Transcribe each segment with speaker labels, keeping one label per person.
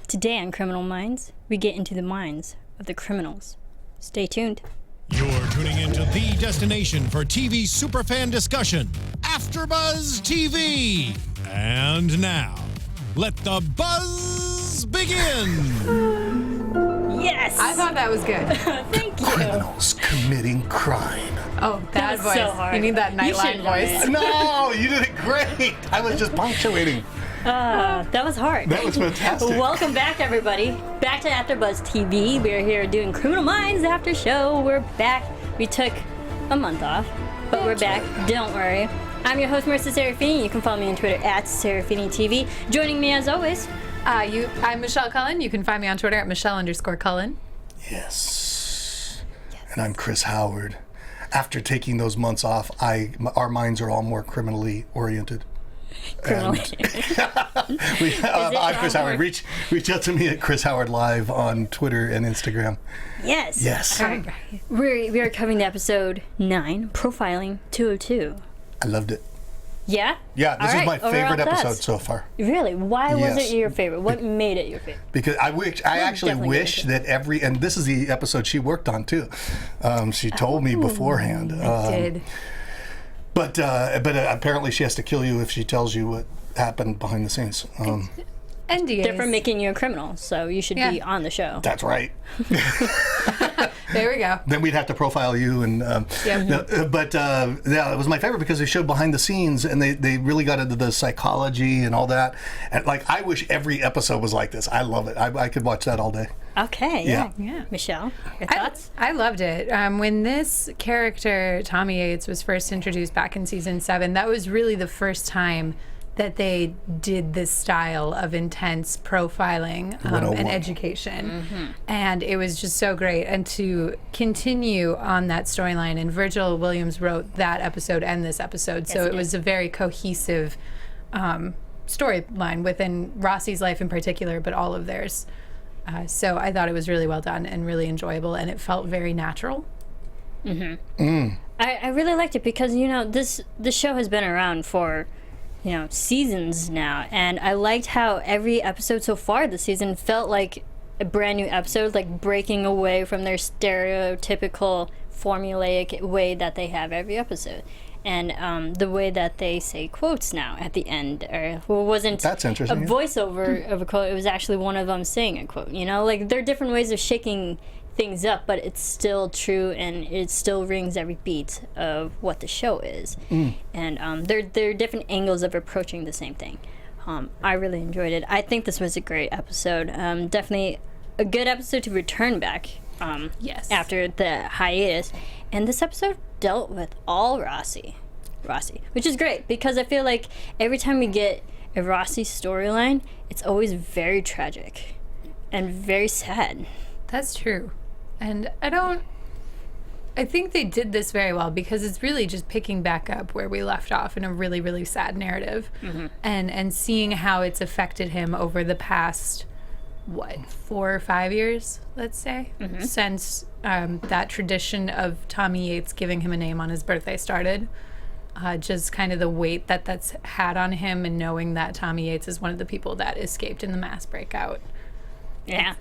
Speaker 1: Today on Criminal Minds, we get into the minds of the criminals. Stay tuned.
Speaker 2: You're tuning into the destination for TV superfan discussion, AFTERBUZZ TV. And now, let the buzz begin.
Speaker 1: Yes!
Speaker 3: I thought that was good.
Speaker 1: Thank you.
Speaker 4: Criminals committing crime.
Speaker 3: Oh, that
Speaker 1: was
Speaker 3: voice.
Speaker 1: so hard.
Speaker 3: You need that
Speaker 1: You
Speaker 3: nightline
Speaker 1: should've done
Speaker 3: voice.
Speaker 1: it.
Speaker 4: No, you did it great. I was just punctuating.
Speaker 1: That was hard.
Speaker 4: That was fantastic.
Speaker 1: Welcome back, everybody. Back to AFTERBUZZ TV. We're here doing Criminal Minds after show. We're back. We took a month off, but we're back. Don't worry. I'm your host, Marisa Serafini. You can follow me on Twitter at SeraphiniTV. Joining me, as always,
Speaker 3: I'm Michelle Cullen. You can find me on Twitter at Michelle_Cullen.
Speaker 4: Yes. And I'm Chris Howard. After taking those months off, our minds are all more criminally oriented.
Speaker 1: criminally.
Speaker 4: I'm Chris Howard. Reach out to me at Chris Howard Live on Twitter and Instagram.
Speaker 1: Yes.
Speaker 4: Yes.
Speaker 1: All right. We are covering the episode 9, Profiling 202.
Speaker 4: I loved it.
Speaker 1: Yeah?
Speaker 4: Yeah, this is my
Speaker 1: Overall
Speaker 4: favorite episode
Speaker 1: thoughts.
Speaker 4: so far.
Speaker 1: Really? Why was
Speaker 4: Yes.
Speaker 1: it your favorite? What made it your favorite?
Speaker 4: Because I actually
Speaker 1: definitely
Speaker 4: wish
Speaker 1: get
Speaker 4: that and this is the episode she worked on too. She told me beforehand.
Speaker 3: I did.
Speaker 4: But apparently she has to kill you if she tells you what happened behind the scenes.
Speaker 3: NDAs.
Speaker 1: They're for making you a criminal, so you should be on the show.
Speaker 4: That's right.
Speaker 3: There we go.
Speaker 4: Then we'd have to profile you, and yeah, it was my favorite because they showed behind the scenes, and they really got into the psychology and all that. And like, I wish every episode was like this. I love it. I could watch that all day.
Speaker 1: Okay.
Speaker 4: Yeah.
Speaker 1: Michelle, your thoughts?
Speaker 3: I loved it. When this character, Tommy Yates, was first introduced back in season 7, that was really the first time that they did this style of intense profiling and education. And it was just so great. And to continue on that storyline, and Virgil Williams wrote that episode and this episode, so it was a very cohesive storyline within Rossi's life in particular, but all of theirs. So I thought it was really well done and really enjoyable, and it felt very natural.
Speaker 1: I really liked it because, this show has been around for seasons now, and I liked how every episode so far this season felt like a brand new episode, like breaking away from their stereotypical formulaic way that they have every episode. And the way that they say quotes now at the end, wasn't
Speaker 4: That's interesting,
Speaker 1: a voiceover of a quote, it was actually one of them saying a quote, like there are different ways of shaking things up, but it's still true, and it still rings every beat of what the show is. And there are different angles of approaching the same thing. I really enjoyed it. I think this was a great episode. Definitely a good episode to return back after the hiatus. And this episode dealt with all Rossi, which is great because I feel like every time we get a Rossi storyline, it's always very tragic and very sad.
Speaker 3: That's true. And I think they did this very well because it's really just picking back up where we left off in a really, really sad narrative. And seeing how it's affected him over the past, 4 or 5 years, let's say, since that tradition of Tommy Yates giving him a name on his birthday started. Just kind of the weight that's had on him, and knowing that Tommy Yates is one of the people that escaped in the mass breakout.
Speaker 1: Yeah.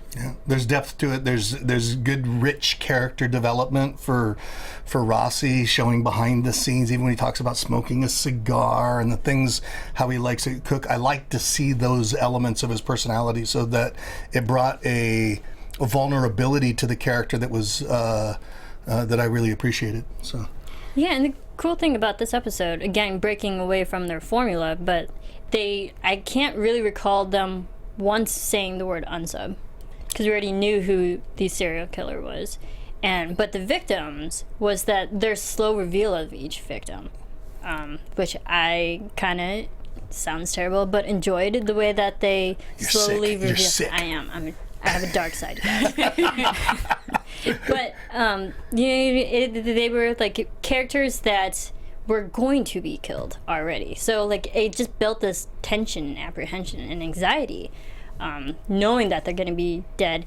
Speaker 4: There's depth to it. There's good, rich character development for Rossi, showing behind the scenes, even when he talks about smoking a cigar and the things, how he likes to cook. I like to see those elements of his personality, so that it brought a vulnerability to the character that was that I really appreciated. So.
Speaker 1: Yeah, and the cool thing about this episode, again, breaking away from their formula, but I can't really recall them once saying the word unsub, because we already knew who the serial killer was, but the victims was that their slow reveal of each victim, which I kind of, sounds terrible, but enjoyed the way that they slowly reveal.
Speaker 4: You're sick.
Speaker 1: I am. I have a dark side, guys. But they were like characters that were going to be killed already. So like it just built this tension, apprehension, and anxiety, knowing that they're going to be dead,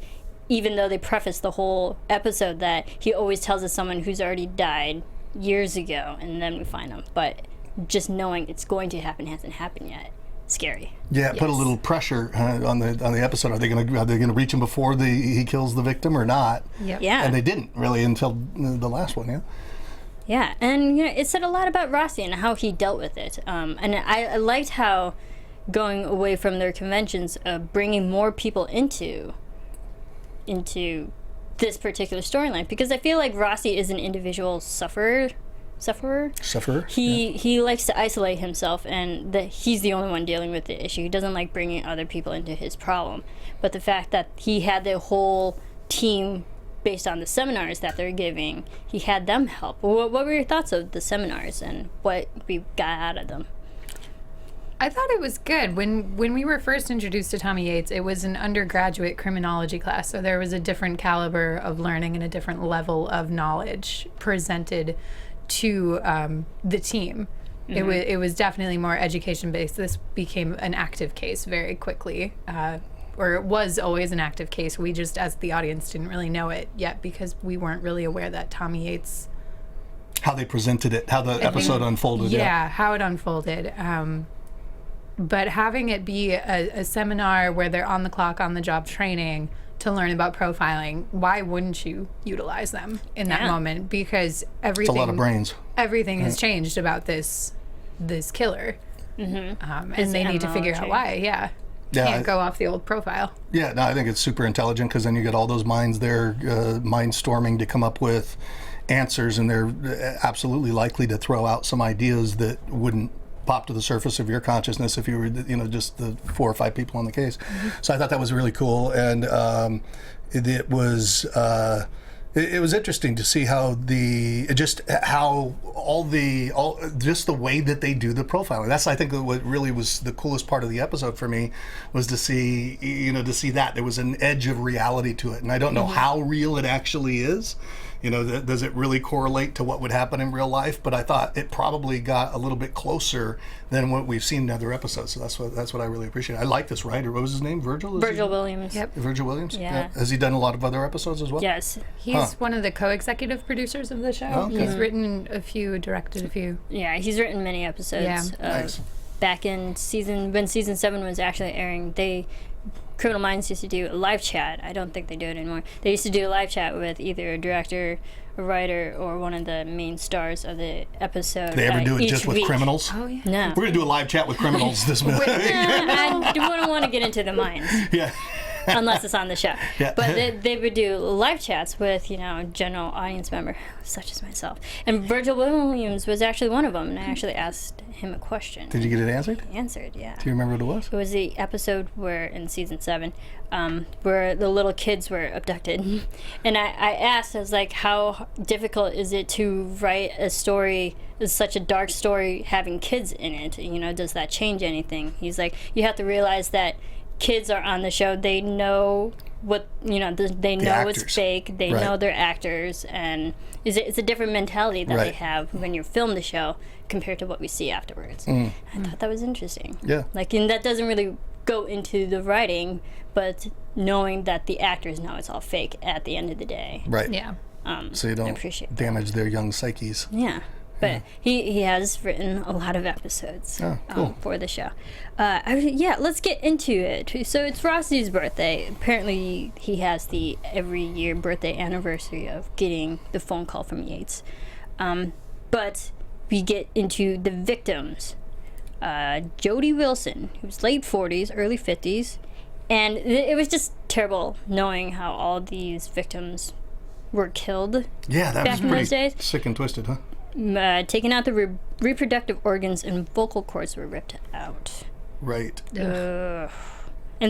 Speaker 1: even though they preface the whole episode that he always tells us someone who's already died years ago, and then we find them. But just knowing it's going to happen hasn't happened yet. scary.
Speaker 4: Yeah, put a little pressure on the episode. Are they gonna reach him before he kills the victim or not?
Speaker 3: Yep.
Speaker 1: Yeah.
Speaker 4: And they didn't really until the last one. Yeah.
Speaker 1: Yeah, and it said a lot about Rossi and how he dealt with it. And I liked how going away from their conventions, bringing more people into this particular storyline, because I feel like Rossi is an individual sufferer. He likes to isolate himself, and he's the only one dealing with the issue. He doesn't like bringing other people into his problem. But the fact that he had the whole team based on the seminars that they're giving, he had them help. What were your thoughts of the seminars and what we got out of them?
Speaker 3: I thought it was good. When we were first introduced to Tommy Yates, it was an undergraduate criminology class, so there was a different caliber of learning and a different level of knowledge presented to the team. Mm-hmm. It was definitely more education-based. This became an active case very quickly. Or it was always an active case. We just, as the audience, didn't really know it yet because we weren't really aware that Tommy Yates...
Speaker 4: How they presented it, how the episode unfolded.
Speaker 3: Yeah, how it unfolded. But having it be a seminar where they're on the clock, on the job training to learn about profiling, why wouldn't you utilize them in that moment? Because everything...
Speaker 4: It's a lot of brains.
Speaker 3: Everything has changed about this killer. Mm-hmm. And they need to figure out why, Can't go off the old profile.
Speaker 4: Yeah, no, I think it's super intelligent because then you get all those minds there, mind storming to come up with answers, and they're absolutely likely to throw out some ideas that wouldn't pop to the surface of your consciousness if you were, just the 4 or 5 people on the case. Mm-hmm. So I thought that was really cool, and it was interesting to see how the way that they do the profiling. That's, I think, what really was the coolest part of the episode for me, was to see that there was an edge of reality to it, and I don't know how real it actually is. Does it really correlate to what would happen in real life? But I thought it probably got a little bit closer than what we've seen in other episodes. So that's what I really appreciate. I like this writer. What was his name? Virgil
Speaker 1: Williams.
Speaker 3: Yep.
Speaker 4: Virgil Williams?
Speaker 1: Yeah.
Speaker 4: Has he done a lot of other episodes as well?
Speaker 1: Yes.
Speaker 3: He's one of the co-executive producers of the show. Oh, okay. He's written a few, directed a few.
Speaker 1: Yeah, he's written many episodes.
Speaker 3: Yeah.
Speaker 4: Nice.
Speaker 1: Back in when season 7 was actually airing, Criminal Minds used to do a live chat. I don't think they do it anymore. They used to do a live chat with either a director, a writer, or one of the main stars of the episode.
Speaker 4: Did they ever do it just with criminals?
Speaker 3: Oh, yeah.
Speaker 1: No.
Speaker 4: We're going to do a live chat with criminals this minute.
Speaker 1: I wouldn't want to get into the minds.
Speaker 4: Yeah.
Speaker 1: Unless it's on the show.
Speaker 4: Yeah.
Speaker 1: But they would do live chats with, general audience member, such as myself. And Virgil Williams was actually one of them, and I actually asked him a question.
Speaker 4: Did you get it answered?
Speaker 1: He answered, yeah.
Speaker 4: Do you remember what it was?
Speaker 1: It was the episode in season 7, where the little kids were abducted. And I asked, I was like, how difficult is it to write a story, such a dark story, having kids in it? Does that change anything? He's like, you have to realize that kids are on the show. They know what they know it's fake. They know they're actors, and it's a different mentality that they have when you film the show compared to what we see afterwards. I thought that was interesting.
Speaker 4: Yeah,
Speaker 1: and that doesn't really go into the writing, but knowing that the actors know it's all fake at the end of the day.
Speaker 4: Right.
Speaker 3: Yeah.
Speaker 4: So you don't damage their young psyches.
Speaker 1: Yeah. But he has written a lot of episodes for the show. Let's get into it. So it's Rossi's birthday. Apparently he has the every year birthday anniversary of getting the phone call from Yates. But we get into the victims. Jody Wilson, who was late 40s, early 50s. And it was just terrible knowing how all these victims were killed.
Speaker 4: Yeah, that
Speaker 1: back
Speaker 4: was
Speaker 1: in
Speaker 4: pretty
Speaker 1: those days.
Speaker 4: Sick and twisted, huh?
Speaker 1: Taking out the reproductive organs and vocal cords were ripped out.
Speaker 4: Right.
Speaker 1: And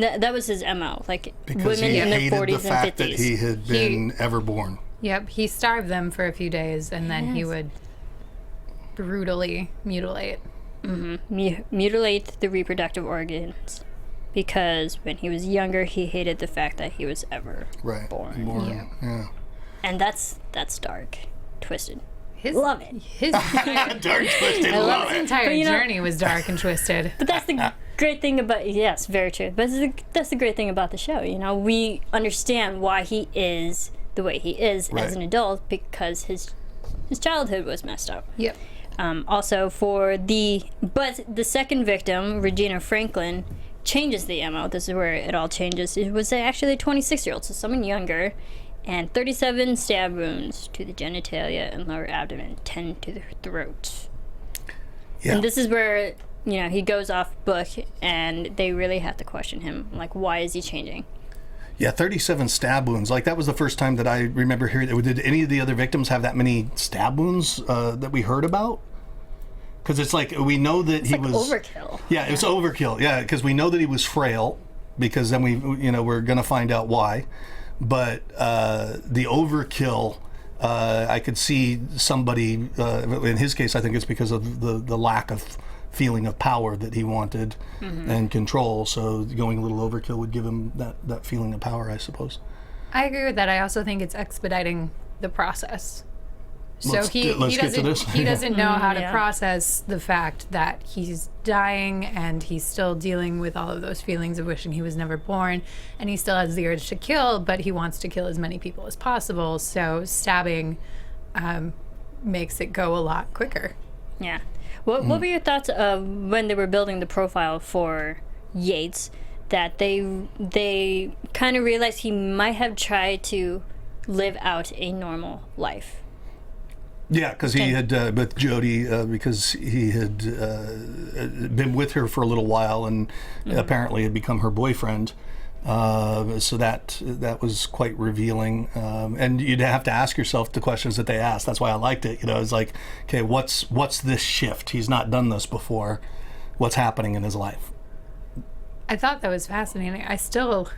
Speaker 1: that was his MO.
Speaker 4: Because
Speaker 1: women
Speaker 4: he
Speaker 1: in their
Speaker 4: hated
Speaker 1: 40s
Speaker 4: the
Speaker 1: and
Speaker 4: fact
Speaker 1: 50s.
Speaker 4: that he had been ever born.
Speaker 3: Yep. He starved them for a few days, and then he would brutally mutilate.
Speaker 1: Mutilate the reproductive organs. Because when he was younger, he hated the fact that he was ever born.
Speaker 3: Yeah.
Speaker 1: And that's dark. Twisted.
Speaker 3: Love it.
Speaker 4: Dark twisted.
Speaker 3: His entire journey was dark and twisted.
Speaker 1: But that's the great thing about very true. But that's the great thing about the show. We understand why he is the way he is as an adult because his childhood was messed up.
Speaker 3: Yep.
Speaker 1: Also but the second victim, Regina Franklin, changes the MO. This is where it all changes. It was actually a 26-year-old, so someone younger, and 37 stab wounds to the genitalia and lower abdomen, 10 to the throat. Yeah. And this is where, he goes off book, and they really have to question him. Like, why is he changing?
Speaker 4: Yeah, 37 stab wounds. Like, that was the first time that I remember hearing. Did any of the other victims have that many stab wounds that we heard about? Because it's like, we know that he was
Speaker 1: overkill.
Speaker 4: Yeah, it was overkill. Yeah, because we know that he was frail, because then we're going to find out why. But the overkill, I could see somebody, in his case, I think it's because of the lack of feeling of power that he wanted and control. So going a little overkill would give him that feeling of power, I suppose.
Speaker 3: I agree with that. I also think it's expediting the process. So he doesn't know how to process the fact that he's dying, and he's still dealing with all of those feelings of wishing he was never born, and he still has the urge to kill, but he wants to kill as many people as possible. So stabbing makes it go a lot quicker.
Speaker 1: Yeah. What were your thoughts of when they were building the profile for Yates, that they kind of realized he might have tried to live out a normal life?
Speaker 4: Yeah, because he had, with Jody, because he had been with her for a little while and apparently had become her boyfriend. So that was quite revealing. And you'd have to ask yourself the questions that they asked. That's why I liked it. It's like, okay, what's this shift? He's not done this before. What's happening in his life?
Speaker 3: I thought that was fascinating. I still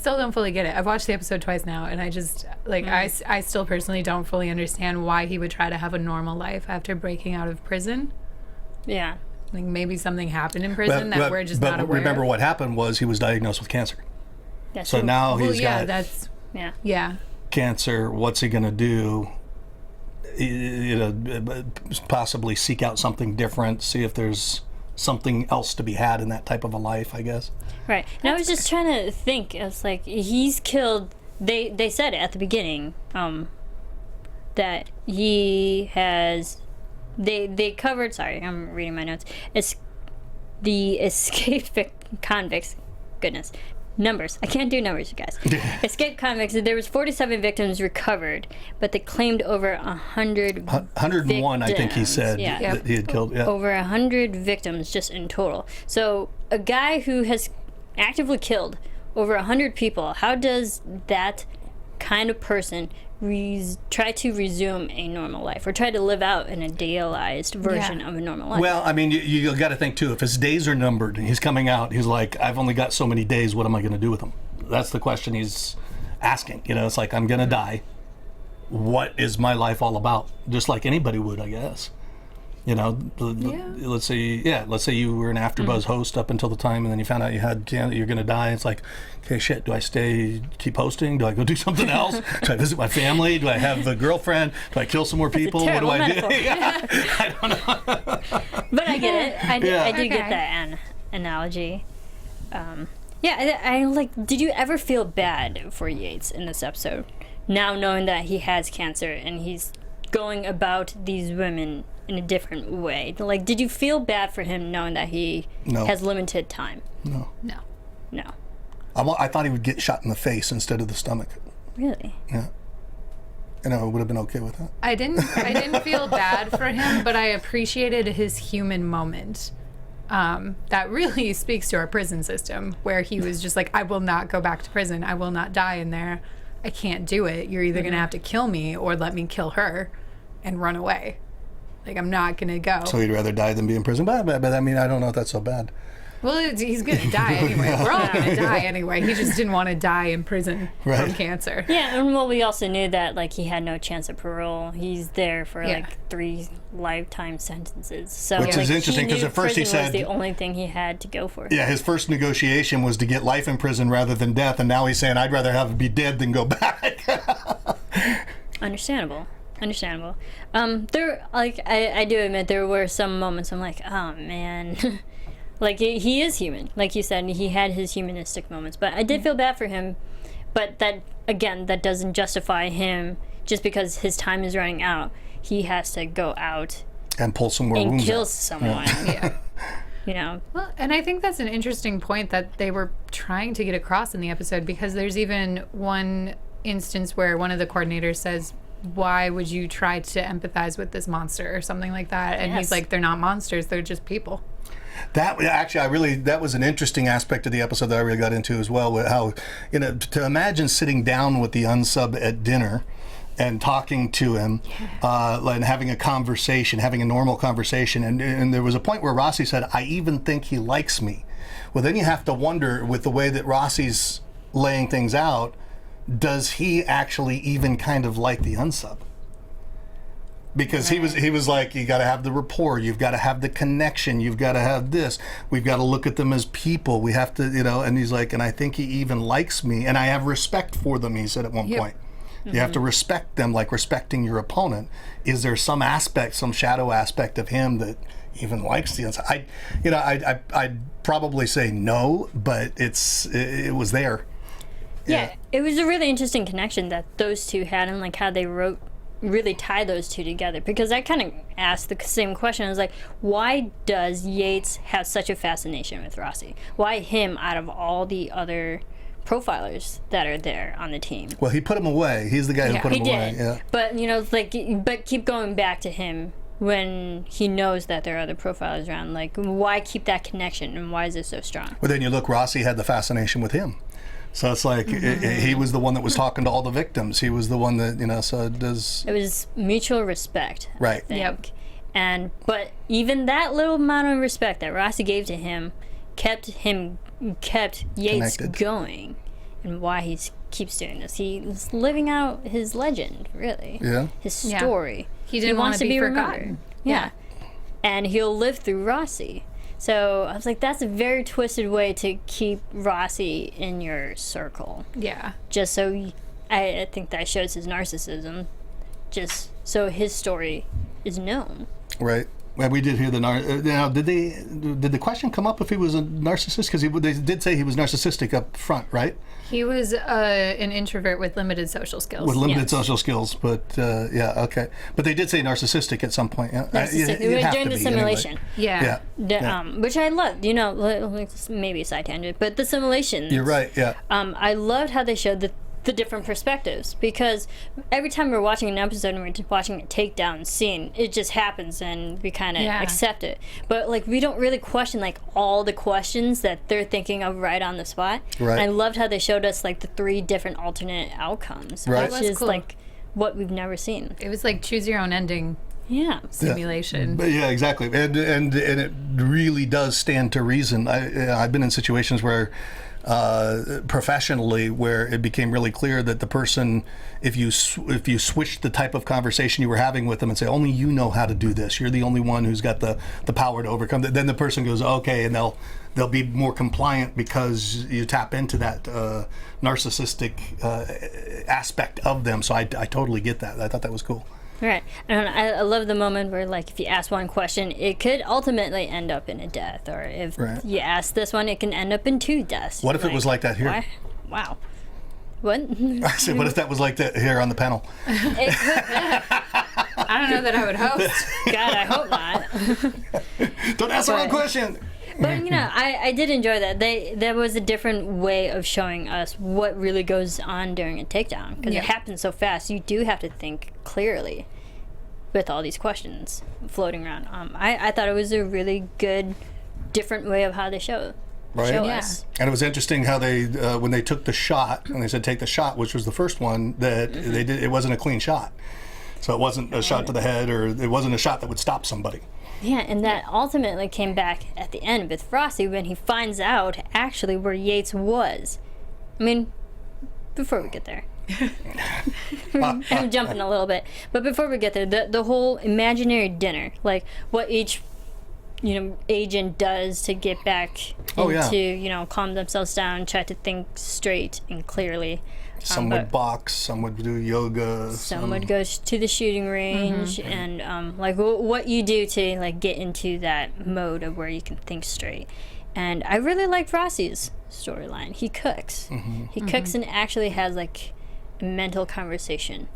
Speaker 3: don't fully get it. I've watched the episode twice now, and I just, I still personally don't fully understand why he would try to have a normal life after breaking out of prison.
Speaker 1: Yeah.
Speaker 3: Like, maybe something happened in prison that we're just not aware of.
Speaker 4: Remember what happened was he was diagnosed with cancer.
Speaker 1: That's
Speaker 4: so
Speaker 1: true.
Speaker 4: now he's got
Speaker 3: cancer.
Speaker 4: What's he going to do? Possibly seek out something different, see if there's something else to be had in that type of a life, I guess.
Speaker 1: Right. And I was just trying to think. It's like, he's killed. They said it at the beginning that he has. They covered. Sorry, I'm reading my notes. It's the escaped convicts. Goodness, numbers. I can't do numbers, you guys. Escaped convicts. There was 47 victims recovered, but they claimed over 100.
Speaker 4: 101, victims. I think he said that he had killed. Yeah.
Speaker 1: Over 100 victims just in total. So a guy who has actively killed over 100 people. How does that kind of person try to resume a normal life, or try to live out an idealized version of a normal life?
Speaker 4: Well, I mean, you got to think too, if his days are numbered and he's coming out, he's like, I've only got so many days, what am I going to do with them? That's the question he's asking. It's like, I'm going to die. What is my life all about? Just like anybody would, I guess. Let's say you were an AfterBuzz host up until the time, and then you found out you're going to die. It's like, okay, shit, do I keep hosting? Do I go do something else? Do I visit my family? Do I have a girlfriend? Do I kill some more people? What do I do? I don't know.
Speaker 1: But I get it. I do get that analogy. I like. Did you ever feel bad for Yates in this episode? Now knowing that he has cancer and he's going about these women in a different way. Like, did you feel bad for him knowing that he has limited time?
Speaker 3: No.
Speaker 4: I thought he would get shot in the face instead of the stomach.
Speaker 1: Really?
Speaker 4: Yeah. And I would have been okay with that.
Speaker 3: I didn't feel bad for him, but I appreciated his human moment. That really speaks to our prison system, where he was just like, I will not go back to prison. I will not die in there. I can't do it. You're either going to have to kill me or let me kill her and run away. Like, I'm not going to go.
Speaker 4: So he'd rather die than be in prison? But I mean, I don't know if that's so bad.
Speaker 3: Well, he's going to die anyway. We're all going to die anyway. He just didn't want to die in prison from cancer.
Speaker 1: Yeah, and we also knew that, like, he had no chance of parole. He's there for, 3 lifetime sentences. So,
Speaker 4: which is interesting, because at first he said
Speaker 1: was the only thing he had to go for.
Speaker 4: Yeah, his first negotiation was to get life in prison rather than death, and now he's saying, I'd rather be dead than go back.
Speaker 1: Understandable. There, like, I do admit there were some moments I'm like, oh man. Like, he is human. Like you said, he had his humanistic moments. But I did feel bad for him. But that, again, that doesn't justify him just because his time is running out. He has to go out
Speaker 4: and pull some more
Speaker 1: and
Speaker 4: wounds
Speaker 1: kills
Speaker 4: out.
Speaker 1: someone.
Speaker 3: Yeah.
Speaker 1: You know,
Speaker 3: Well, and I think that's an interesting point that they were trying to get across in the episode, because there's even one instance where one of the coordinators says, why would you try to empathize with this monster or something like that? And
Speaker 1: Yes.
Speaker 3: he's like, they're not monsters, they're just people.
Speaker 4: That actually, that was an interesting aspect of the episode that I really got into as well. With how, to imagine sitting down with the unsub at dinner and talking to him, and having a conversation, having a normal conversation. And there was a point where Rossi said, I even think he likes me. Well, then you have to wonder, with the way that Rossi's laying things out, does he actually even kind of like the unsub? Because he was like, you got to have the rapport, you've got to have the connection, you've got to have this, we've got to look at them as people, we have to, and he's like, and I think he even likes me, and I have respect for them, he said at one point. You have to respect them like respecting your opponent. Is there some aspect, some shadow aspect of him that even likes the unsub? I'd probably say no, but it was there.
Speaker 1: yeah, it was a really interesting connection that those two had, and like how they really tie those two together, because I kind of asked the same question. I was like, why does Yates have such a fascination with Rossi? Why him out of all the other profilers that are there on the team?
Speaker 4: Well, he put him away. He's the guy who put
Speaker 1: He
Speaker 4: him away.
Speaker 1: did.
Speaker 4: Yeah.
Speaker 1: But but keep going back to him when he knows that there are other profilers around. Like, why keep that connection, and why is it so strong?
Speaker 4: But then you look, Rossi had the fascination with him. So it's like he was the one that was talking to all the victims. He was the one that, so it does.
Speaker 1: It was mutual respect,
Speaker 4: Right.
Speaker 1: I think. But even that little amount of respect that Rossi gave to him kept Yates
Speaker 4: Connected.
Speaker 1: going, and why he keeps doing this. He's living out his legend, really.
Speaker 4: Yeah.
Speaker 1: His
Speaker 3: Yeah.
Speaker 1: story.
Speaker 3: He didn't
Speaker 1: wants
Speaker 3: want to be
Speaker 1: remembered.
Speaker 3: forgotten.
Speaker 1: Yeah. And he'll live through Rossi. So I was like, that's a very twisted way to keep Rossi in your circle.
Speaker 3: Yeah.
Speaker 1: Just so I think that shows his narcissism. Just so his story is known.
Speaker 4: Right. Well, we did hear the now. Did the question come up if he was a narcissist? Because they did say he was narcissistic up front, right?
Speaker 3: He was an introvert with limited social skills.
Speaker 4: With limited
Speaker 1: Yes.
Speaker 4: social skills, but yeah, okay. But they did say narcissistic at some point. Yeah.
Speaker 1: Narcissistic.
Speaker 4: You'd have
Speaker 1: During
Speaker 4: to
Speaker 1: the
Speaker 4: be anyway.
Speaker 1: simulation.
Speaker 3: Yeah.
Speaker 4: Yeah.
Speaker 1: Which I loved, maybe a side tangent, but the simulations.
Speaker 4: You're right. Yeah.
Speaker 1: I loved how they showed the different perspectives, because every time we're watching an episode and we're watching a takedown scene, it just happens and we kind of accept it. But like, we don't really question like all the questions that they're thinking of right on the spot.
Speaker 4: Right.
Speaker 1: And I loved how they showed us like the 3 different alternate outcomes,
Speaker 4: Right.
Speaker 1: which
Speaker 3: That was
Speaker 1: is
Speaker 3: cool.
Speaker 1: like what we've never seen.
Speaker 3: It was like choose your own ending
Speaker 1: Yeah.
Speaker 3: simulation.
Speaker 4: But yeah, exactly, and it really does stand to reason. I've been in situations where, professionally, where it became really clear that the person, if you switched the type of conversation you were having with them and say, only you know how to do this, you're the only one who's got the power to overcome that, then the person goes, okay, and they'll be more compliant because you tap into that narcissistic aspect of them. So I totally get that. I thought that was cool.
Speaker 1: Right. And I love the moment where, like, if you ask one question, it could ultimately end up in a death. Or if
Speaker 4: Right.
Speaker 1: you ask this one, it can end up in 2 deaths.
Speaker 4: What if it was like that here?
Speaker 1: Why? Wow. What?
Speaker 4: I said, what if that was like that here on the panel?
Speaker 1: It could,
Speaker 3: I don't know that I would host.
Speaker 1: God, I hope not.
Speaker 4: Don't ask the wrong question.
Speaker 1: But, I did enjoy that. There was a different way of showing us what really goes on during a takedown. Because
Speaker 3: Yeah.
Speaker 1: it happens so fast, you do have to think clearly with all these questions floating around. I thought it was a really good, different way of how they show
Speaker 4: Right.
Speaker 3: Yeah.
Speaker 1: us.
Speaker 4: And it was interesting how they, when they took the shot, and they said take the shot, which was the first one, that they did. It wasn't a clean shot. So it wasn't a shot to the head, or it wasn't a shot that would stop somebody.
Speaker 1: Yeah, and that ultimately came back at the end with Rossi when he finds out actually where Yates was. I mean, before we get there. I'm jumping a little bit. But before we get there, the whole imaginary dinner, like what each agent does to get back
Speaker 4: Oh, yeah.
Speaker 1: into, calm themselves down, try to think straight and clearly.
Speaker 4: Some would box, some would do yoga.
Speaker 1: Some would go to the shooting range, and what you do to like get into that mode of where you can think straight. And I really liked Rossi's storyline. He cooks. He cooks and actually has like a mental conversation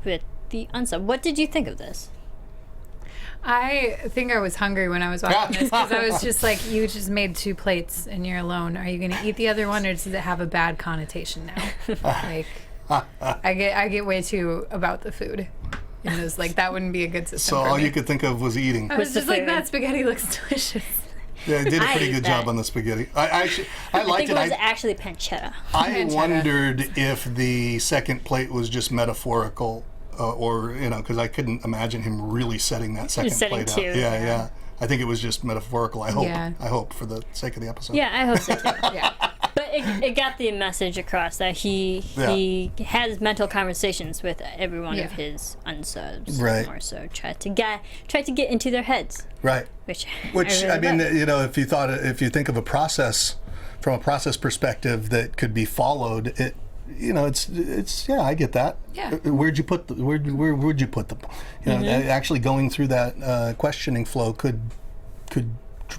Speaker 1: with the unsub. What did you think of this?
Speaker 3: I think I was hungry when I was watching this because I was just like, you just made 2 plates and you're alone. Are you going to eat the other one, or does it have a bad connotation now? Like, I get way too about the food. And it was like, that wouldn't be a good system.
Speaker 4: So
Speaker 3: for
Speaker 4: all
Speaker 3: me.
Speaker 4: you could think of was eating.
Speaker 3: I was just like, that spaghetti looks delicious.
Speaker 4: Yeah, I did a pretty good
Speaker 1: that.
Speaker 4: job on the spaghetti. I liked
Speaker 1: think it was
Speaker 4: it.
Speaker 1: actually pancetta.
Speaker 4: I wondered if the second plate was just metaphorical, or because I couldn't imagine him really setting that second
Speaker 1: Setting
Speaker 4: plate
Speaker 1: 2,
Speaker 4: out. Yeah. I think it was just metaphorical. I hope.
Speaker 3: Yeah.
Speaker 4: I hope for the sake of the episode.
Speaker 1: Yeah, I hope so too.
Speaker 3: Yeah.
Speaker 1: But it got the message across that he has mental conversations with every one of his unsubs.
Speaker 4: Right.
Speaker 1: More so, try to get into their heads.
Speaker 4: Right.
Speaker 1: Which
Speaker 4: I mean,
Speaker 1: love.
Speaker 4: if you think of a process from a process perspective that could be followed, it's I get that.
Speaker 3: Yeah.
Speaker 4: Where'd you put where'd you put them? Actually going through that questioning flow could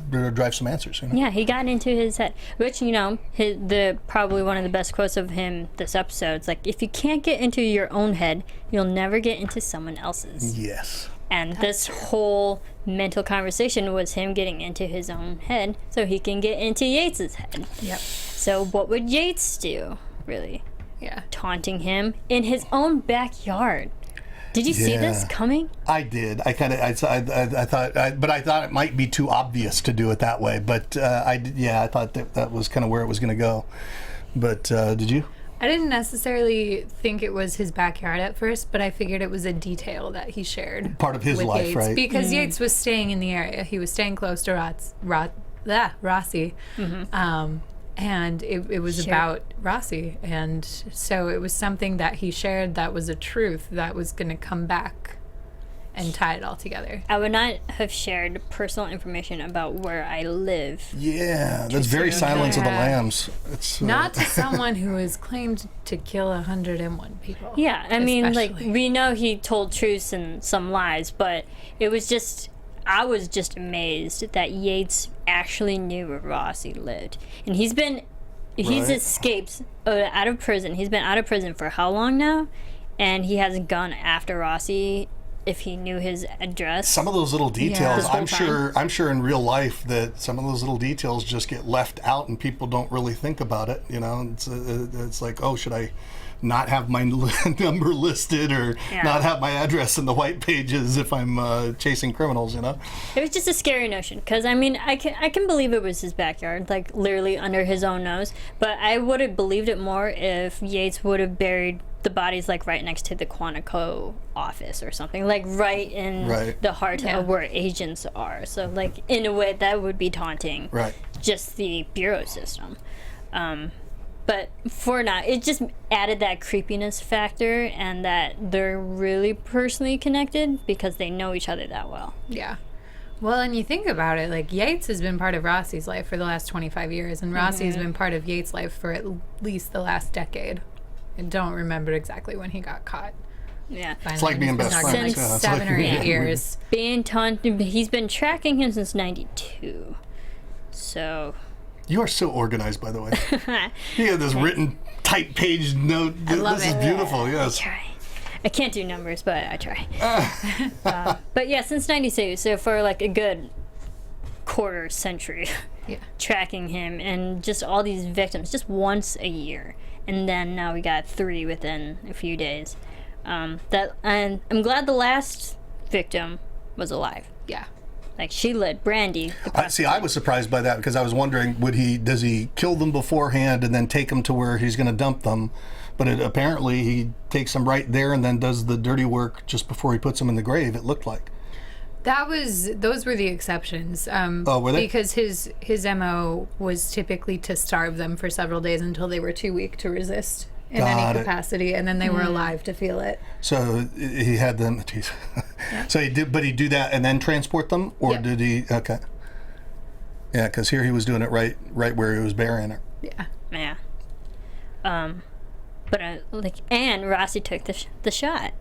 Speaker 4: drive some answers.
Speaker 1: Yeah, he got into his head, which probably one of the best quotes of him this episode. It's like, if you can't get into your own head, you'll never get into someone else's.
Speaker 4: Yes.
Speaker 1: And this whole mental conversation was him getting into his own head so he can get into Yates's head.
Speaker 3: Yep.
Speaker 1: So what would Yates do, really?
Speaker 3: Yeah.
Speaker 1: Taunting him in his own backyard. Did you see this coming?
Speaker 4: I did. I thought it might be too obvious to do it that way. But I thought that was kind of where it was going to go. But did you?
Speaker 3: I didn't necessarily think it was his backyard at first, but I figured it was a detail that he shared.
Speaker 4: Part of his
Speaker 3: with
Speaker 4: life,
Speaker 3: Yates,
Speaker 4: right?
Speaker 3: Because Yates was staying in the area. He was staying close to Rossi. And it was about Rossi. And so it was something that he shared that was a truth that was going to come back and tie it all together.
Speaker 1: I would not have shared personal information about where I live.
Speaker 4: Yeah, that's very Silence of the Lambs. It's
Speaker 3: Not to someone who has claimed to kill 101 people.
Speaker 1: Yeah, I mean, like,
Speaker 3: especially.
Speaker 1: we know he told truths and some lies, but it was just, I was just amazed that Yates actually knew where Rossi lived. And he's escaped out of prison. He's been out of prison for how long now? And he hasn't gone after Rossi if he knew his address.
Speaker 4: some of those little details.
Speaker 1: This whole
Speaker 4: I'm sure in real life that some of those little details just get left out and people don't really think about it. It's like, oh, should I not have my number listed or not have my address in the white pages if I'm chasing criminals?
Speaker 1: It was just a scary notion, because I mean, I can believe it was his backyard, like literally under his own nose, but I would have believed it more if Yates would have buried the bodies like right next to the Quantico office or something, like right in the heart of where agents are. So like, in a way, that would be taunting just the bureau system. But for now, it just added that creepiness factor, and that they're really personally connected because they know each other that well.
Speaker 3: Yeah. Well, and you think about it, like, Yates has been part of Rossi's life for the last 25 years, and Rossi has been part of Yates' life for at least the last decade. I don't remember exactly when he got caught.
Speaker 1: Yeah.
Speaker 4: It's like being best friends.
Speaker 3: Since 7 or 8 years.
Speaker 1: Being taunted, he's been tracking him since 92. So...
Speaker 4: You are so organized, by the way. You have this written type page note.
Speaker 3: I love
Speaker 4: this
Speaker 3: it.
Speaker 4: is beautiful, yes.
Speaker 1: I try. I can't do numbers, but I try. But yeah, since 92, so for like a good quarter century, tracking him, and just all these victims, just once a year. And then now we got 3 within a few days. And I'm glad the last victim was alive.
Speaker 3: Yeah.
Speaker 1: Like, she led Brandy.
Speaker 4: I was surprised by that, because I was wondering, does he kill them beforehand and then take them to where he's going to dump them? But apparently he takes them right there and then does the dirty work just before he puts them in the grave, it looked like.
Speaker 3: Those were the exceptions.
Speaker 4: Were they?
Speaker 3: Because his MO was typically to starve them for several days until they were too weak to resist in any capacity, and then they were alive to feel it.
Speaker 4: So he had them. So he did, but he do that and then transport them, or did he? Okay. Yeah, because here he was doing it right where he was burying her.
Speaker 3: Yeah.
Speaker 1: Yeah. But and Rossi took the shot.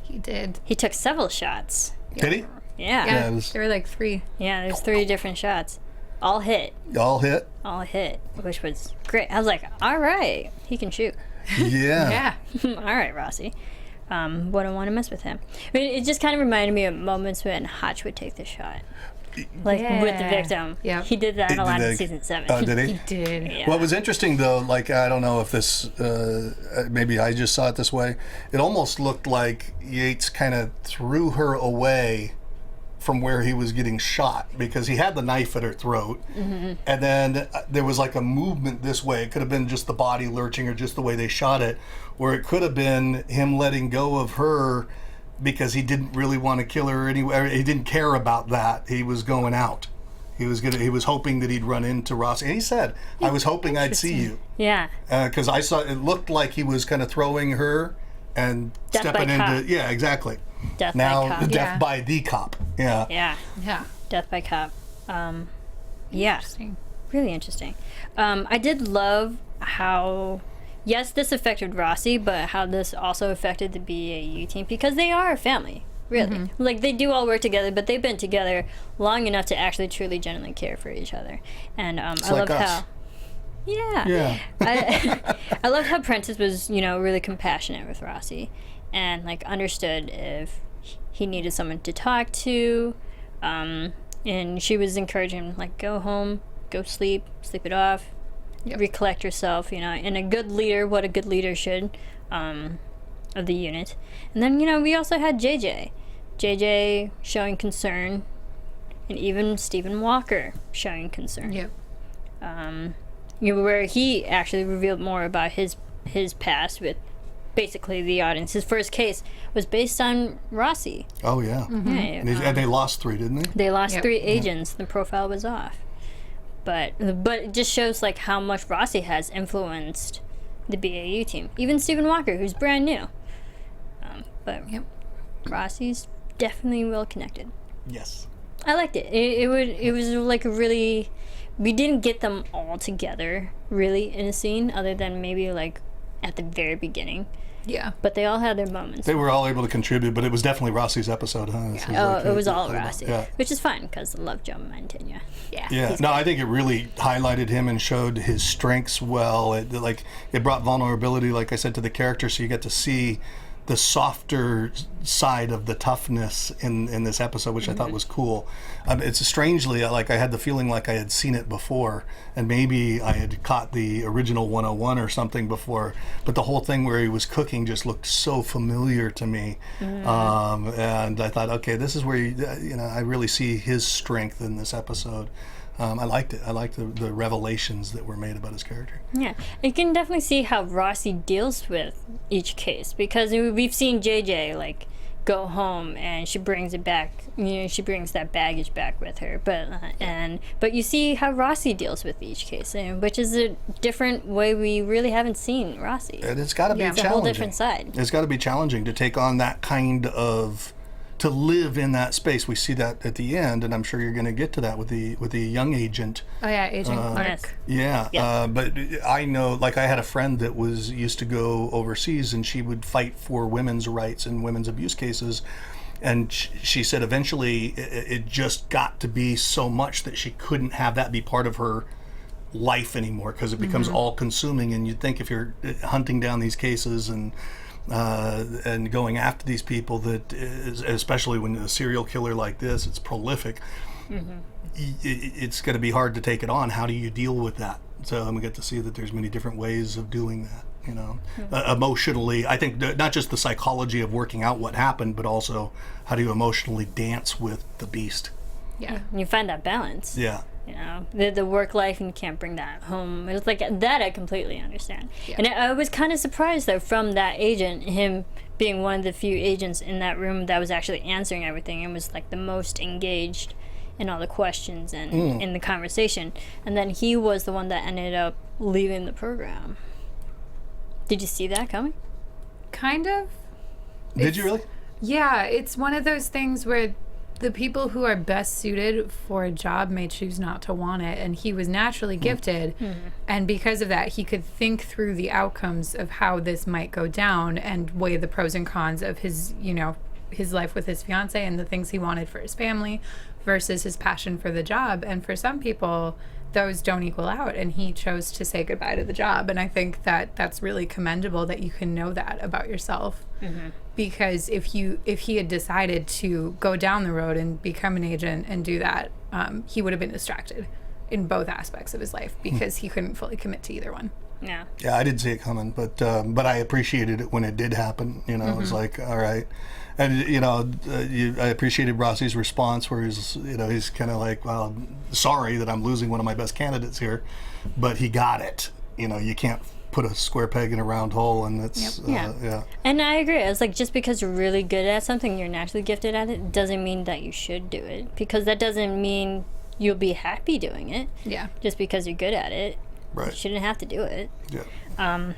Speaker 3: He did.
Speaker 1: He took several shots.
Speaker 4: Did he?
Speaker 1: Yeah.
Speaker 3: Yeah,
Speaker 4: it was-
Speaker 3: there were like 3.
Speaker 1: Yeah, there's 3 different shots. All hit.
Speaker 4: All hit?
Speaker 1: All hit, which was great. I was like, all right, he can shoot.
Speaker 4: Yeah.
Speaker 3: Yeah.
Speaker 1: All right, Rossi. wouldn't want to mess with him. I mean, it just kind of reminded me of moments when Hotch would take the shot. Like with the victim.
Speaker 3: Yep.
Speaker 1: He did that a lot in season 7.
Speaker 4: Oh, did he?
Speaker 3: He did.
Speaker 1: Yeah.
Speaker 4: What was interesting, though, like, I don't know if this, maybe I just saw it this way. It almost looked like Yates kind of threw her away from where he was getting shot, because he had the knife at her throat. And then there was like a movement this way. It could have been just the body lurching or just the way they shot it, or it could have been him letting go of her because he didn't really want to kill her anyway. He didn't care about that. He was going out. He was hoping that he'd run into Rossi. And he said, I was hoping I'd see you.
Speaker 1: Yeah.
Speaker 4: Because I saw, it looked like he was kind of throwing her and
Speaker 1: Death
Speaker 4: stepping
Speaker 1: by
Speaker 4: into,
Speaker 1: cop.
Speaker 4: yeah, exactly.
Speaker 1: Death
Speaker 4: Now,
Speaker 1: by cop.
Speaker 4: death by the cop. Yeah.
Speaker 1: Yeah.
Speaker 3: Yeah.
Speaker 1: Death by cop. Yeah.
Speaker 3: Interesting.
Speaker 1: Really interesting. I did love how, yes, this affected Rossi, but how this also affected the BAU team, because they are a family, really. Like, they do all work together, but they've been together long enough to actually truly genuinely care for each other. And I
Speaker 4: like
Speaker 1: love
Speaker 4: us.
Speaker 1: how, yeah.
Speaker 4: Yeah.
Speaker 1: I loved how Prentice was, really compassionate with Rossi, and like understood if he needed someone to talk to, and she was encouraging him, like, go home, go sleep it off, recollect yourself, and a good leader, what a good leader should, of the unit. And then, we also had JJ showing concern, and even Stephen Walker showing concern.
Speaker 3: Yep.
Speaker 1: Where he actually revealed more about his past with basically the audience. His first case was based on Rossi.
Speaker 4: Oh, yeah.
Speaker 1: Yeah,
Speaker 4: And they lost 3, didn't they?
Speaker 1: they lost
Speaker 3: Yep.
Speaker 1: 3 agents. The profile was off. But it just shows like how much Rossi has influenced the BAU team. Even Stephen Walker, who's brand new. But
Speaker 3: Yep.
Speaker 1: Rossi's definitely well connected.
Speaker 4: Yes.
Speaker 1: I liked it. It was like a really, we didn't get them all together really in a scene, other than maybe like at the very beginning.
Speaker 3: Yeah.
Speaker 1: But they all had their moments.
Speaker 4: They were all able to contribute, but it was definitely Rossi's episode, huh? It seems like
Speaker 1: It was all Rossi,
Speaker 4: Yeah.
Speaker 1: which is fine because I love Joe Mantegna. Yeah.
Speaker 4: Yeah,
Speaker 1: he's
Speaker 4: no,
Speaker 1: good.
Speaker 4: I think it really highlighted him and showed his strengths well. It brought vulnerability, like I said, to the character, so you get to see the softer side of the toughness in this episode, which I thought was cool. It's strangely, like, I had the feeling like I had seen it before, and maybe I had caught the original 101 or something before, but the whole thing where he was cooking just looked so familiar to me. And I thought, okay, this is where I really see his strength in this episode. I liked it. I liked the revelations that were made about his character.
Speaker 1: Yeah, you can definitely see how Rossi deals with each case, because we've seen JJ like go home and she brings it back. She brings that baggage back with her. But you see how Rossi deals with each case, which is a different way we really haven't seen Rossi.
Speaker 4: And it's got to be
Speaker 1: It's a
Speaker 4: challenging.
Speaker 1: whole different side.
Speaker 4: It's got to be challenging to take on that kind of, to live in that space. We see that at the end, and I'm sure you're going to get to that with the young agent.
Speaker 3: Oh yeah, Agent Clark.
Speaker 1: Yes.
Speaker 4: Yeah,
Speaker 1: Yeah.
Speaker 4: but I know, like, I had a friend that used to go overseas, and she would fight for women's rights in women's abuse cases. And she said eventually it just got to be so much that she couldn't have that be part of her life anymore, because it becomes all consuming. And you'd think if you're hunting down these cases and going after these people, that especially when a serial killer like this, it's prolific, it's going to be hard to take it on. How do you deal with that? So we get to see that there's many different ways of doing that, emotionally. I think not just the psychology of working out what happened, but also how do you emotionally dance with the beast.
Speaker 3: Yeah.
Speaker 1: And you find that balance.
Speaker 4: Yeah.
Speaker 1: The work life, and you can't bring that home. It's like that I completely understand.
Speaker 3: Yeah.
Speaker 1: And I was kind of surprised though from that agent, him being one of the few agents in that room that was actually answering everything and was like the most engaged in all the questions and in the conversation. And then he was the one that ended up leaving the program. Did you see that coming?
Speaker 3: Kind of.
Speaker 4: Did you really?
Speaker 3: Yeah, it's one of those things where the people who are best suited for a job may choose not to want it, and he was naturally gifted, and because of that he could think through the outcomes of how this might go down and weigh the pros and cons of his his life with his fiance and the things he wanted for his family versus his passion for the job. And for some people those don't equal out, and he chose to say goodbye to the job. And I think that that's really commendable that you can know that about yourself. Because if he had decided to go down the road and become an agent and do that, he would have been distracted in both aspects of his life because he couldn't fully commit to either one.
Speaker 1: Yeah.
Speaker 4: Yeah, I didn't see it coming, but I appreciated it when it did happen. You know, it was like, all right. And, you know, I appreciated Rossi's response where he's kind of like, well, sorry that I'm losing one of my best candidates here, but he got it. You know, you can't put a square peg in a round hole, and it's, yeah.
Speaker 1: And I agree. It's like, just because you're really good at something, you're naturally gifted at it, doesn't mean that you should do it. Because that doesn't mean you'll be happy doing it.
Speaker 3: Yeah.
Speaker 1: Just because you're good at it.
Speaker 4: Right.
Speaker 1: You shouldn't have to do it.
Speaker 4: Yeah.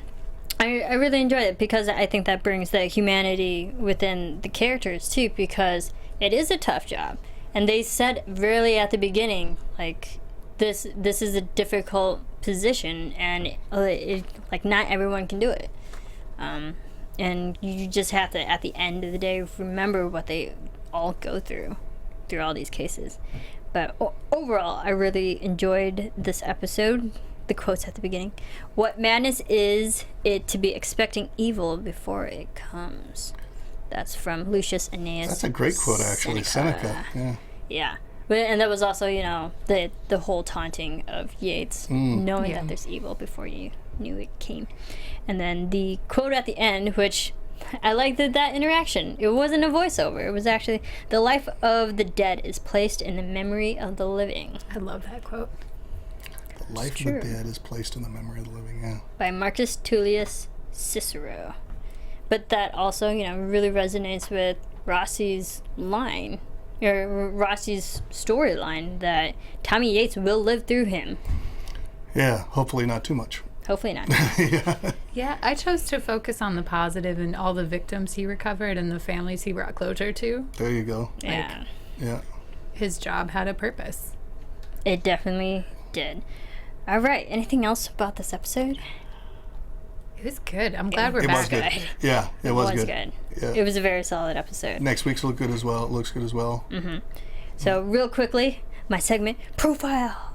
Speaker 1: I really enjoy it because I think that brings the humanity within the characters too, because it is a tough job, and they said really at the beginning, like, this is a difficult position, and like, not everyone can do it, and you just have to, at the end of the day, remember what they all go through all these cases. But overall, I really enjoyed this episode. The quotes at the beginning. What madness is it to be expecting evil before it comes? That's from Lucius Aeneas.
Speaker 4: That's a great quote, actually. Seneca. Yeah.
Speaker 1: Yeah. And that was also, you know, the whole taunting of Yates, knowing that there's evil before you knew it came. And then the quote at the end, which I liked that interaction. It wasn't a voiceover. It was actually, the life of the dead is placed in the memory of the living.
Speaker 3: I love that quote.
Speaker 4: The life of the dead is placed in the memory of the living, yeah.
Speaker 1: By Marcus Tullius Cicero. But that also, you know, really resonates with Rossi's line, or Rossi's storyline, that Tommy Yates will live through him.
Speaker 4: Yeah, hopefully not too much.
Speaker 1: Hopefully not.
Speaker 3: Yeah, I chose to focus on the positive and all the victims he recovered and the families he brought closure to.
Speaker 4: There you go.
Speaker 1: Yeah.
Speaker 4: Yeah.
Speaker 3: His job had a purpose.
Speaker 1: It definitely did. All right. Anything else about this episode?
Speaker 3: It was good. I'm glad we're
Speaker 4: It
Speaker 3: back.
Speaker 4: was good. Yeah, it was good. Yeah.
Speaker 1: It was a very solid episode.
Speaker 4: Next week's look good as well. It looks good as well.
Speaker 1: So real quickly, my segment, Profile.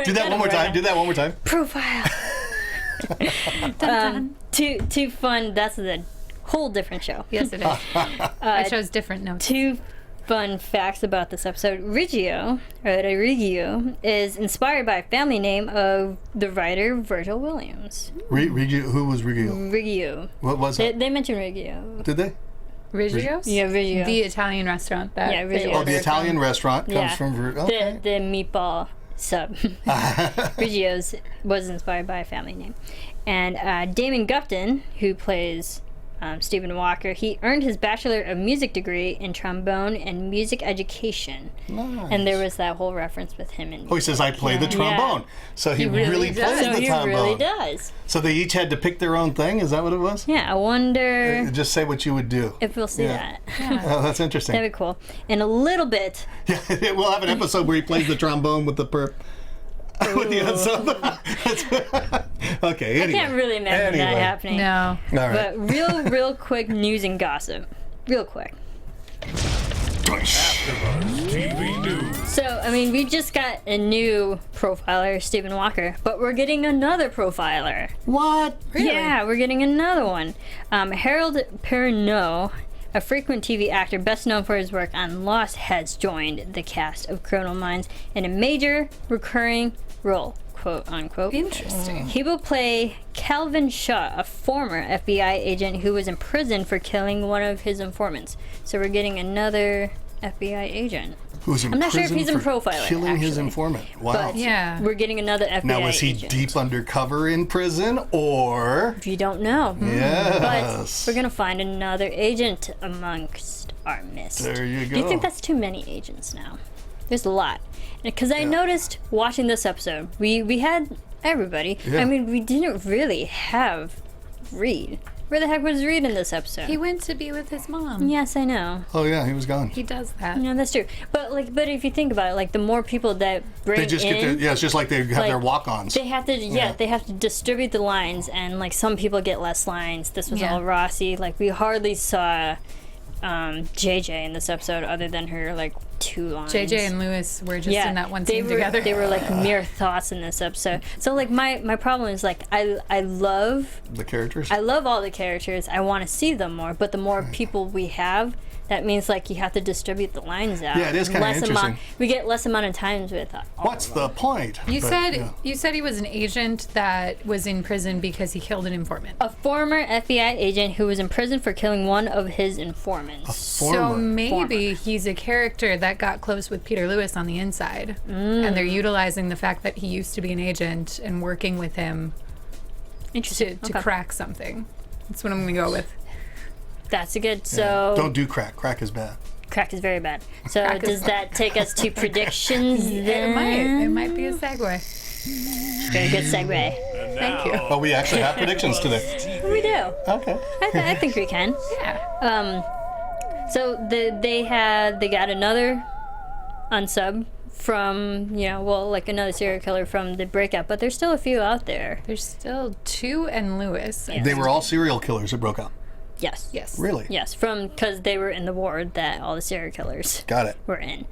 Speaker 4: Do that one more time. Do that one more time.
Speaker 1: Profile. Too fun. That's a whole different show.
Speaker 3: Yes, it is. I chose different notes.
Speaker 1: Two fun facts about this episode. Riggio is inspired by a family name of the writer Virgil Williams.
Speaker 4: Riggio, who was Riggio?
Speaker 1: Riggio.
Speaker 4: What was it?
Speaker 1: They mentioned Riggio.
Speaker 4: Did they?
Speaker 3: Riggio's?
Speaker 1: Yeah, Riggio.
Speaker 3: The Italian restaurant that
Speaker 1: Yeah,
Speaker 3: they
Speaker 1: Riggio.
Speaker 4: Oh,
Speaker 3: ordered
Speaker 4: the Italian
Speaker 3: from.
Speaker 4: restaurant comes from okay.
Speaker 1: The meatball sub. Riggio's was inspired by a family name. And Damon Gupton, who plays Stephen Walker, he earned his Bachelor of Music degree in trombone and music education.
Speaker 4: Nice.
Speaker 1: And there was that whole reference with him.
Speaker 4: Oh, he says, I play the trombone. So he really plays
Speaker 1: So
Speaker 4: the
Speaker 1: he
Speaker 4: trombone.
Speaker 1: really does.
Speaker 4: So they each had to pick their own thing? Is that what it was?
Speaker 1: Yeah, I wonder
Speaker 4: Just say what you would do.
Speaker 1: if we'll see that.
Speaker 4: Oh, that's interesting.
Speaker 1: That'd be cool. In a little bit,
Speaker 4: Yeah, we'll have an episode where he plays the trombone with the perp. With the unsub. Okay, anyway.
Speaker 1: I can't really imagine that happening.
Speaker 3: No.
Speaker 4: All right.
Speaker 1: But real quick news and gossip. Real quick.
Speaker 2: AfterBuzz TV News.
Speaker 1: So, I mean, we just got a new profiler, Stephen Walker, but we're getting another profiler.
Speaker 4: What?
Speaker 3: Really?
Speaker 1: Yeah, we're getting another one. Harold Perrineau, a frequent TV actor best known for his work on Lost, has joined the cast of Criminal Minds in a major recurring role, quote unquote.
Speaker 3: Interesting.
Speaker 1: He will play Calvin Shaw, a former FBI agent who was imprisoned for killing one of his informants. So we're getting another FBI agent.
Speaker 4: Who's in
Speaker 1: I'm not sure if
Speaker 4: prison
Speaker 1: he's in
Speaker 4: for
Speaker 1: profiling,
Speaker 4: killing his
Speaker 1: actually.
Speaker 4: informant. Wow.
Speaker 1: But
Speaker 3: Yeah.
Speaker 1: we're getting another FBI
Speaker 4: Now, was he
Speaker 1: agent.
Speaker 4: deep undercover in prison, or?
Speaker 1: You don't know.
Speaker 4: Yes.
Speaker 1: But we're going to find another agent amongst our midst.
Speaker 4: There you
Speaker 1: Do you
Speaker 4: go.
Speaker 1: think that's too many agents now? There's a lot. Because I noticed watching this episode, we had everybody.
Speaker 4: Yeah.
Speaker 1: I mean, we didn't really have Reed. Where the heck was Reed in this episode?
Speaker 3: He went to be with his mom.
Speaker 1: Yes, I know.
Speaker 4: Oh yeah, he was gone.
Speaker 3: He does that.
Speaker 1: No, that's true. But if you think about it, like the more people that bring
Speaker 4: They just
Speaker 1: in,
Speaker 4: get to, yeah, it's just like they have their walk-ons.
Speaker 1: they have to, they have to distribute the lines, and like some people get less lines. This was
Speaker 3: Yeah.
Speaker 1: all Rossi. Like we hardly saw JJ in this episode, other than her like 2 lines.
Speaker 3: JJ and Lewis were just in that one scene together.
Speaker 1: They were like mere thoughts in this episode. So like my problem is like I love
Speaker 4: the characters.
Speaker 1: I love all the characters. I want to see them more, but the more people we have, that means like you have to distribute the lines out.
Speaker 4: Yeah, it is kind of interesting.
Speaker 1: We get less amount of times with.
Speaker 4: What's the point?
Speaker 3: You said he was an agent that was in prison because he killed an informant.
Speaker 1: A former FBI agent who was in prison for killing one of his informants.
Speaker 3: So maybe he's a character that got close with Peter Lewis on the inside, and they're utilizing the fact that he used to be an agent and working with him to crack something. That's what I'm going to go with.
Speaker 1: That's a good. So
Speaker 4: don't do crack. Crack is bad.
Speaker 1: Crack is very bad. So does that take us to predictions? Then?
Speaker 3: It might be a segue.
Speaker 1: Very good segue.
Speaker 3: Thank you.
Speaker 4: Oh, we actually have predictions today.
Speaker 1: We do.
Speaker 4: Okay.
Speaker 1: I think we can.
Speaker 3: Yeah.
Speaker 1: So they got another unsub from like another serial killer from the breakout, but there's still a few out there.
Speaker 3: There's still 2 and Lewis.
Speaker 1: Yes.
Speaker 4: They were all serial killers that broke out.
Speaker 1: Yes.
Speaker 4: Really?
Speaker 1: Yes, because they were in the ward that all the serial killers
Speaker 4: Got it.
Speaker 1: were in.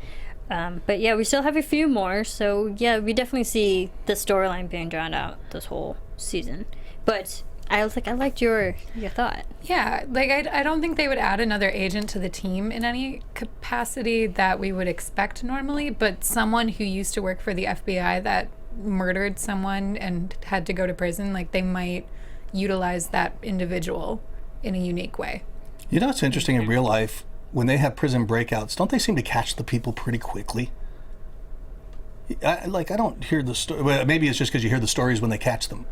Speaker 1: But yeah, we still have a few more, so yeah, we definitely see the storyline being drawn out this whole season. But I liked your thought.
Speaker 3: Yeah, like I don't think they would add another agent to the team in any capacity that we would expect normally, but someone who used to work for the FBI that murdered someone and had to go to prison, like they might utilize that individual in a unique way.
Speaker 4: You know, it's interesting in real life, when they have prison breakouts, don't they seem to catch the people pretty quickly? I don't hear the story. Well, maybe it's just because you hear the stories when they catch them.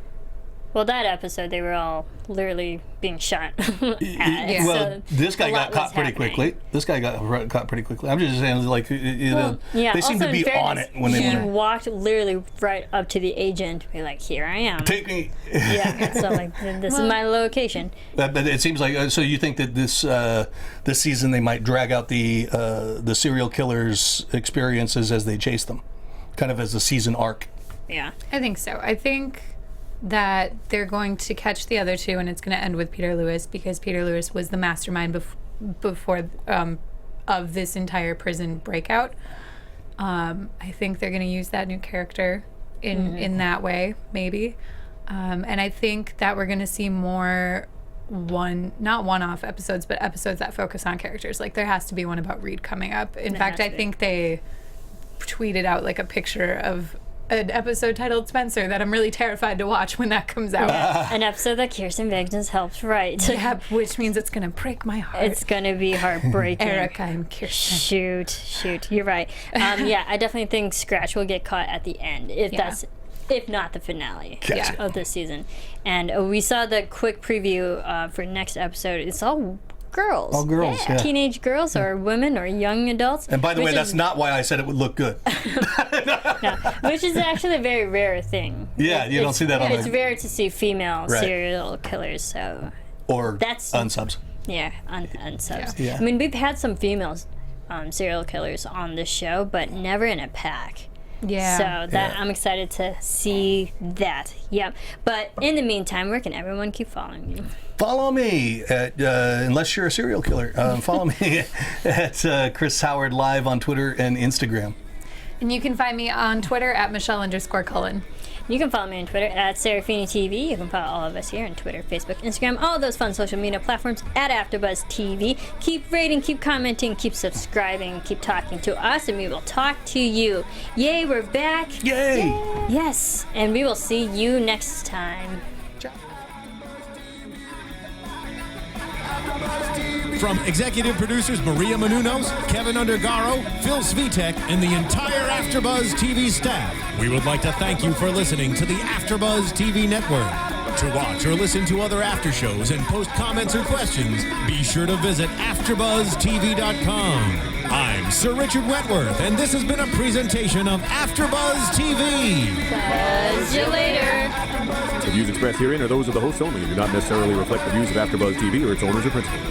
Speaker 1: Well, that episode, they were all literally being shot at.
Speaker 3: Yeah.
Speaker 4: Well,
Speaker 1: So
Speaker 4: this guy
Speaker 1: a
Speaker 4: got
Speaker 1: lot
Speaker 4: caught
Speaker 1: was
Speaker 4: pretty
Speaker 1: happening.
Speaker 4: quickly. This guy got caught pretty quickly. I'm just saying, like,
Speaker 1: Yeah,
Speaker 4: they seem
Speaker 1: also
Speaker 4: to be
Speaker 1: in fairness,
Speaker 4: on it when they
Speaker 1: he
Speaker 4: went.
Speaker 1: walked literally right up to the agent, be like, "Here I am."
Speaker 4: Take me.
Speaker 1: Yeah, so like, this is my location.
Speaker 4: But it seems like so. You think that this season they might drag out the serial killers' experiences as they chase them, kind of as a season arc.
Speaker 1: Yeah.
Speaker 3: I think so. I think that they're going to catch the other 2, and it's going to end with Peter Lewis, because Peter Lewis was the mastermind before of this entire prison breakout. I think they're going to use that new character in that way, maybe. And I think that we're going to see more not one-off episodes, but episodes that focus on characters. Like there has to be one about Reed coming up. In fact, I think they tweeted out like a picture of an episode titled Spencer that I'm really terrified to watch when that comes out.
Speaker 1: An episode that Kirsten Vignes helped write.
Speaker 3: Yeah, which means it's going to break my heart.
Speaker 1: It's going to be heartbreaking.
Speaker 3: Erica and Kirsten.
Speaker 1: Shoot. You're right. Yeah, I definitely think Scratch will get caught at the end, if not the finale
Speaker 4: Gotcha.
Speaker 1: of this season. And we saw the quick preview for next episode. It's all girls.
Speaker 4: All girls, yeah.
Speaker 1: Teenage girls or women or young adults.
Speaker 4: And by the way,
Speaker 1: which
Speaker 4: that's
Speaker 1: is-
Speaker 4: not why I said it would look good.
Speaker 1: No, which is actually a very rare thing.
Speaker 4: Yeah, you don't see that on
Speaker 1: It's
Speaker 4: the-
Speaker 1: rare to see female
Speaker 4: Right.
Speaker 1: serial killers, so
Speaker 4: Or
Speaker 1: That's-
Speaker 4: unsubs.
Speaker 1: yeah, unsubs.
Speaker 4: Yeah.
Speaker 1: I mean, we've had some female serial killers on this show, but never in a pack.
Speaker 3: Yeah.
Speaker 1: So that I'm excited to see that. Yep. But in the meantime, where can everyone keep following you?
Speaker 4: Follow me at, unless you're a serial killer, follow me at Chris Howard Live on Twitter and Instagram.
Speaker 3: And you can find me on Twitter at Michelle_Cullen.
Speaker 1: You can follow me on Twitter at Serafini TV. You can follow all of us here on Twitter, Facebook, Instagram, all those fun social media platforms at AfterBuzz TV. Keep rating, keep commenting, keep subscribing, keep talking to us, and we will talk to you. Yay, we're back.
Speaker 4: Yay!
Speaker 1: Yes, and we will see you next time.
Speaker 2: From executive producers Maria Menounos, Kevin Undergaro, Phil Svitek, and the entire AfterBuzz TV staff, we would like to thank you for listening to the AfterBuzz TV network. To watch or listen to other after shows and post comments or questions, be sure to visit AfterBuzzTV.com. I'm Sir Richard Wentworth, and this has been a presentation of AfterBuzz TV.
Speaker 1: Buzz you later.
Speaker 5: The views expressed herein are those of the hosts only and do not necessarily reflect the views of AfterBuzz TV or its owners or principals.